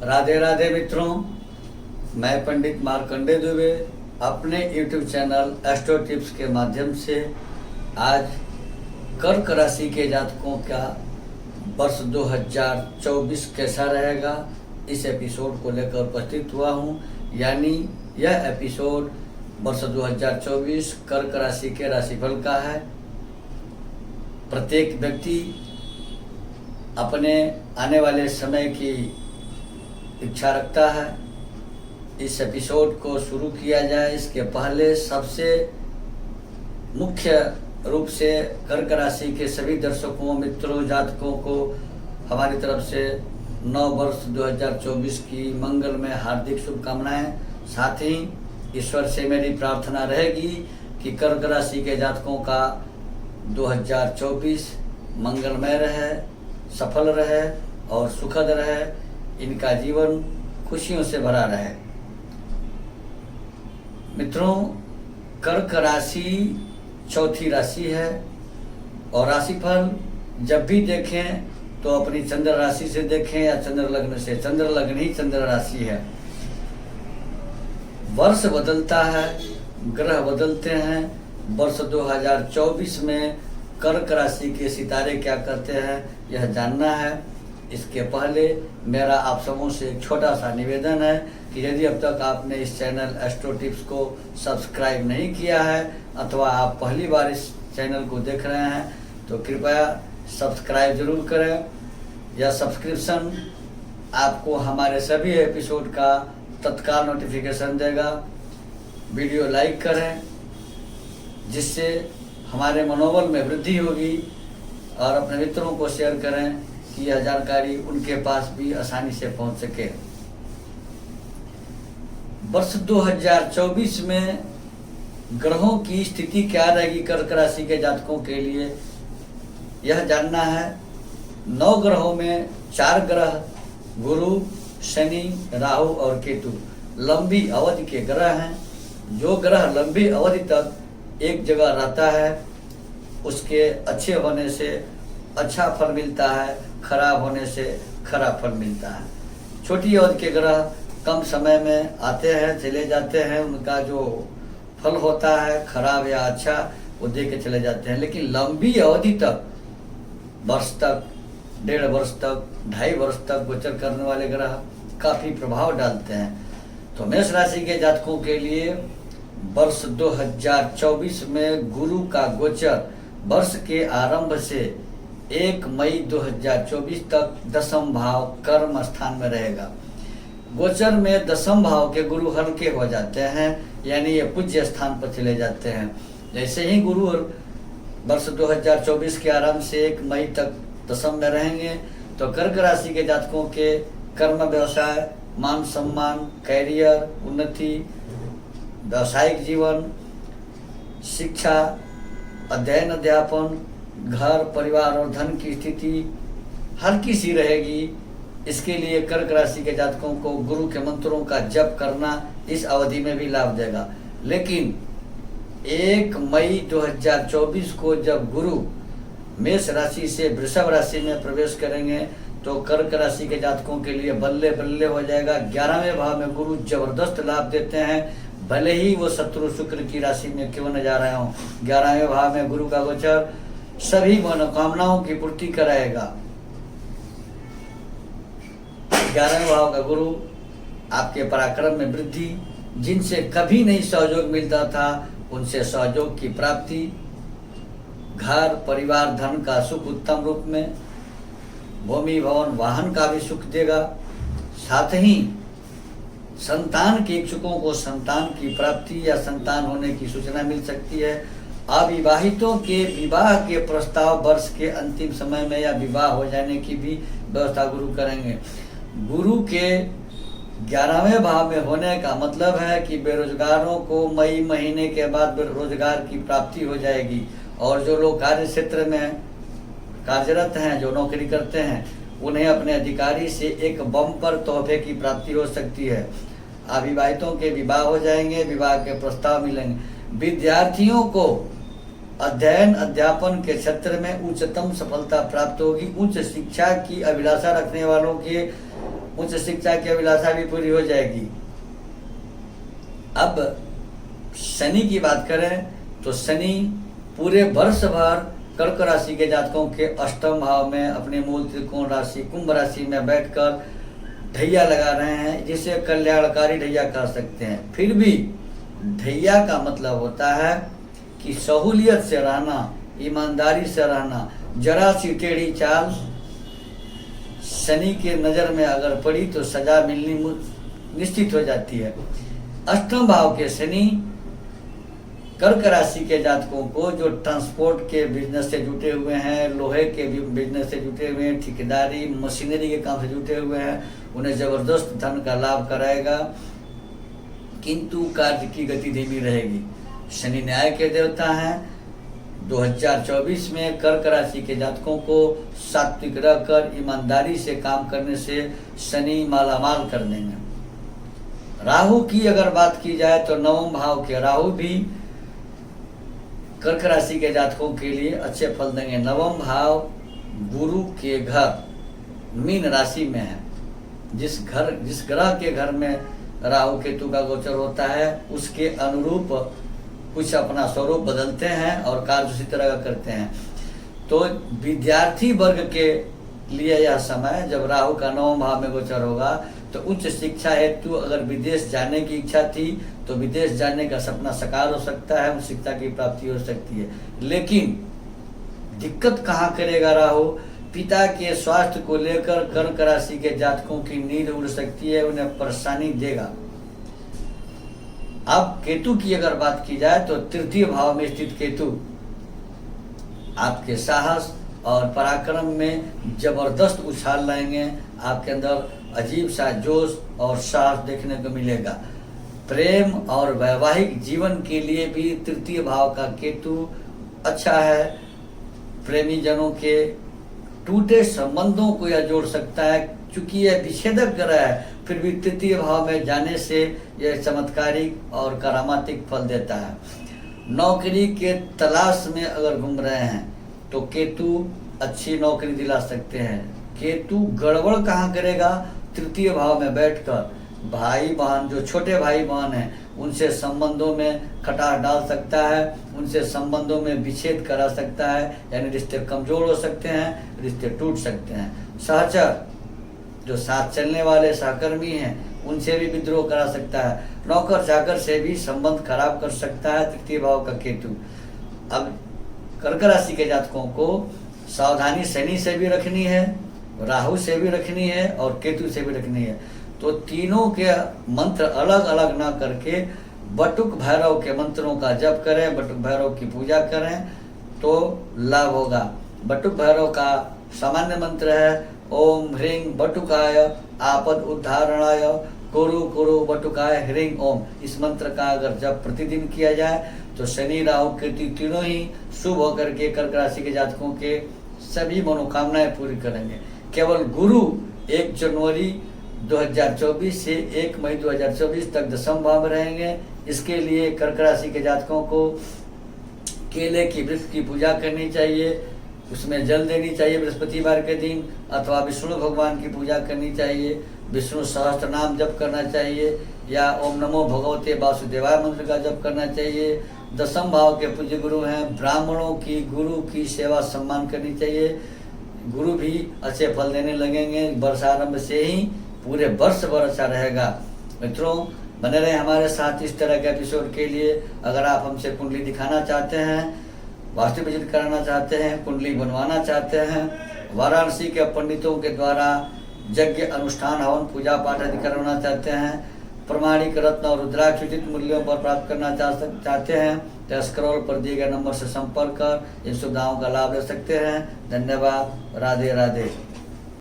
राधे राधे मित्रों, मैं पंडित मार्कंडे दुबे अपने YouTube चैनल एस्ट्रो टिप्स के माध्यम से आज कर्क राशि के जातकों का वर्ष 2024 कैसा रहेगा इस एपिसोड को लेकर उपस्थित हुआ हूं। यानी यह एपिसोड वर्ष 2024 कर्क राशि के राशिफल का है। प्रत्येक व्यक्ति अपने आने वाले समय की इच्छा रखता है। इस एपिसोड को शुरू किया जाए इसके पहले सबसे मुख्य रूप से कर्क राशि के सभी दर्शकों, मित्रों, जातकों को हमारी तरफ से नव वर्ष 2024 की मंगलमय हार्दिक शुभकामनाएं। साथ ही ईश्वर से मेरी प्रार्थना रहेगी कि कर्क राशि के जातकों का 2024 मंगलमय रहे, सफल रहे और सुखद रहे। इनका जीवन खुशियों से भरा रहे। मित्रों, कर्क राशि चौथी राशि है और राशिफल जब भी देखें तो अपनी चंद्र राशि से देखें या चंद्र लग्न से। चंद्र लग्न ही चंद्र राशि है। वर्ष बदलता है, ग्रह बदलते हैं। वर्ष 2024 में कर्क राशि के सितारे क्या करते हैं यह जानना है। इसके पहले मेरा आप सबों से एक छोटा सा निवेदन है कि यदि अब तक आपने इस चैनल एस्ट्रो टिप्स को सब्सक्राइब नहीं किया है अथवा आप पहली बार इस चैनल को देख रहे हैं तो कृपया सब्सक्राइब जरूर करें। यह सब्सक्रिप्शन आपको हमारे सभी एपिसोड का तत्काल नोटिफिकेशन देगा। वीडियो लाइक करें जिससे हमारे मनोबल में वृद्धि होगी और अपने मित्रों को शेयर करें कि यह जानकारी उनके पास भी आसानी से पहुंच सके। वर्ष 2024 में ग्रहों की स्थिति क्या रहेगी कर्क राशि के जातकों के लिए यह जानना है। 9 ग्रहों में 4 ग्रह गुरु, शनि, राहु और केतु लंबी अवधि के ग्रह हैं। जो ग्रह लंबी अवधि तक एक जगह रहता है उसके अच्छे होने से अच्छा फल मिलता है, खराब होने से खराब फल मिलता है। छोटी अवधि के ग्रह कम समय में आते हैं, चले जाते हैं। उनका जो फल होता है खराब या अच्छा वो दे के चले जाते हैं। लेकिन लंबी अवधि तक, वर्ष तक, 1.5 वर्ष तक, 2.5 वर्ष तक गोचर करने वाले ग्रह काफी प्रभाव डालते हैं। तो मेष राशि के जातकों के लिए वर्ष 2024 में गुरु का गोचर वर्ष के आरंभ से 1 मई 2024 तक 10म भाव कर्म स्थान में रहेगा। गोचर में 10म भाव के गुरु हल्के हो जाते हैं, यानी ये पूज्य स्थान पर चले जाते हैं। जैसे ही गुरु वर्ष 2024 के आरंभ से 1 मई तक 10म में रहेंगे तो कर्क राशि के जातकों के कर्म, व्यवसाय, मान सम्मान, कैरियर, उन्नति, व्यावसायिक जीवन, शिक्षा, अध्ययन अध्यापन, घर, परिवार और धन की स्थिति हल्की सी रहेगी। इसके लिए कर्क राशि के जातकों को गुरु के मंत्रों का जप करना इस अवधि में भी लाभ देगा। लेकिन 1 मई 2024 को जब गुरु मेष राशि से वृषभ राशि में प्रवेश करेंगे तो कर्क राशि के जातकों के लिए बल्ले बल्ले हो जाएगा। 11वें भाव में गुरु जबरदस्त लाभ देते हैं, भले ही वो शत्रु शुक्र की राशि में क्यों न जा रहे हों। 11वें भाव में गुरु का गोचर सभी मनोकामनाओं की पूर्ति कराएगा। 11वें भाव का गुरु आपके पराक्रम में वृद्धि, जिनसे कभी नहीं सहयोग मिलता था उनसे सहयोग की प्राप्ति, घर, परिवार, धन का सुख उत्तम रूप में, भूमि, भवन, वाहन का भी सुख देगा। साथ ही संतान के इच्छुकों को संतान की प्राप्ति या संतान होने की सूचना मिल सकती है। अविवाहितों के विवाह के प्रस्ताव वर्ष के अंतिम समय में या विवाह हो जाने की भी व्यवस्था गुरु करेंगे। गुरु के 11वें भाव में होने का मतलब है कि बेरोजगारों को मई महीने के बाद रोजगार की प्राप्ति हो जाएगी और जो लोग कार्य क्षेत्र में कार्यरत हैं, जो नौकरी करते हैं, उन्हें अपने अधिकारी से एक बम्पर तोहफे की प्राप्ति हो सकती है। अविवाहितों के विवाह हो जाएंगे, विवाह के प्रस्ताव मिलेंगे। विद्यार्थियों को अध्ययन अध्यापन के क्षेत्र में उच्चतम सफलता प्राप्त होगी। उच्च शिक्षा की अभिलाषा रखने वालों के उच्च शिक्षा की अभिलाषा भी पूरी हो जाएगी। अब शनि की बात करें तो शनि पूरे वर्ष भर कर्क राशि के जातकों के अष्टम भाव में अपने मूल त्रिकोण राशि कुंभ राशि में बैठकर ढैया लगा रहे हैं, जिसे कल्याणकारी ढैया कह सकते हैं। फिर भी ढैया का मतलब होता है कि सहूलियत से रहना, ईमानदारी से रहना। जरा सी टेढ़ी चाल शनि के नज़र में अगर पड़ी तो सजा मिलनी निश्चित हो जाती है। अष्टम भाव के शनि कर्क राशि के जातकों को जो ट्रांसपोर्ट के बिजनेस से जुटे हुए हैं, लोहे के बिजनेस से जुटे हुए हैं, ठेकेदारी मशीनरी के काम से जुटे हुए हैं, उन्हें जबरदस्त धन का लाभ कराएगा, किंतु कार्य की गति धीमी रहेगी। शनि न्याय के देवता हैं। 2024 में कर्क राशि के जातकों को सात्विक रहकर ईमानदारी से काम करने से शनि मालामाल कर देंगे। राहु की अगर बात की जाए तो नवम भाव के राहु भी कर्क राशि के जातकों के लिए अच्छे फल देंगे। नवम भाव गुरु के घर मीन राशि में है। जिस ग्रह के घर में राहु केतु का गोचर होता है, उसके अनुरूप कुछ अपना स्वरूप बदलते हैं और कार्य उसी तरह का करते हैं। तो विद्यार्थी वर्ग के लिए यह समय जब राहु का नवम भाव में गोचर होगा तो उच्च शिक्षा हेतु अगर विदेश जाने की इच्छा थी तो विदेश जाने का सपना साकार हो सकता है, उच्च शिक्षा की प्राप्ति हो सकती है। लेकिन दिक्कत कहाँ करेगा राहु? पिता के स्वास्थ्य को लेकर कर्क राशि के जातकों की नींद उड़ सकती है, उन्हें परेशानी देगा। अब केतु की अगर बात की जाए तो तृतीय भाव में स्थित केतु आपके साहस और पराक्रम में जबरदस्त उछाल लाएंगे। आपके अंदर अजीब सा जोश और साहस देखने को मिलेगा। प्रेम और वैवाहिक जीवन के लिए भी तृतीय भाव का केतु अच्छा है। प्रेमी जनों के टूटे संबंधों को यह जोड़ सकता है। चूंकि यह विच्छेदक ग्रह है, फिर भी तृतीय भाव में जाने से यह चमत्कारिक और करामातिक फल देता है। नौकरी के तलाश में अगर घूम रहे हैं तो केतु अच्छी नौकरी दिला सकते हैं। केतु गड़बड़ कहाँ करेगा? तृतीय भाव में बैठकर भाई बहन, जो छोटे भाई बहन हैं, उनसे संबंधों में खटास डाल सकता है, उनसे संबंधों में विच्छेद करा सकता है, यानी रिश्ते कमजोर हो सकते हैं, रिश्ते टूट सकते हैं। सहचर, जो साथ चलने वाले सहकर्मी हैं, उनसे भी विद्रोह करा सकता है। नौकर चाकर से भी संबंध खराब कर सकता है तृतीय भाव का केतु। अब कर्क राशि के जातकों को सावधानी शनि से भी रखनी है, राहु से भी रखनी है और केतु से भी रखनी है। तो तीनों के मंत्र अलग अलग ना करके बटुक भैरव के मंत्रों का जप करें, बटुक भैरव की पूजा करें तो लाभ होगा। बटुक भैरव का सामान्य मंत्र है ओम ह्रीं बटुकाय आपद उद्धारणाय कुरु कुरु बटुकाय ह्रीं ओम। इस मंत्र का अगर जप प्रतिदिन किया जाए तो शनि राहु केतु तीनों ही शुभ होकर के कर्क राशि के जातकों के सभी मनोकामनाएं पूरी करेंगे। केवल गुरु 1 जनवरी 2024 से 1 मई 2024 तक दशम भाव में रहेंगे। इसके लिए कर्क राशि के जातकों को केले की वृक्ष की पूजा करनी चाहिए, उसमें जल देनी चाहिए बृहस्पतिवार के दिन, अथवा विष्णु भगवान की पूजा करनी चाहिए, विष्णु सहस्त्र नाम जप करना चाहिए या ओम नमो भगवते वासुदेवाय मंत्र का जप करना चाहिए। दशम भाव के पूज्य गुरु हैं, ब्राह्मणों की गुरु की सेवा सम्मान करनी चाहिए। गुरु भी अच्छे फल देने लगेंगे। वर्षारंभ से ही पूरे वर्ष भर अच्छा रहेगा। मित्रों, बने रहे हमारे साथ इस तरह के एपिसोड के लिए। अगर आप हमसे कुंडली दिखाना चाहते हैं, वास्तु विजिट कराना चाहते हैं, कुंडली बनवाना चाहते हैं, वाराणसी के पंडितों के द्वारा यज्ञ अनुष्ठान हवन पूजा पाठ आदि करवाना चाहते हैं, प्रमाणिक रत्न और रुद्राक्ष उचित मूल्यों पर प्राप्त करना चाहते हैं तो स्क्रॉल पर दिए गए नंबर से संपर्क कर इन सुविधाओं का लाभ ले सकते हैं। धन्यवाद। राधे राधे।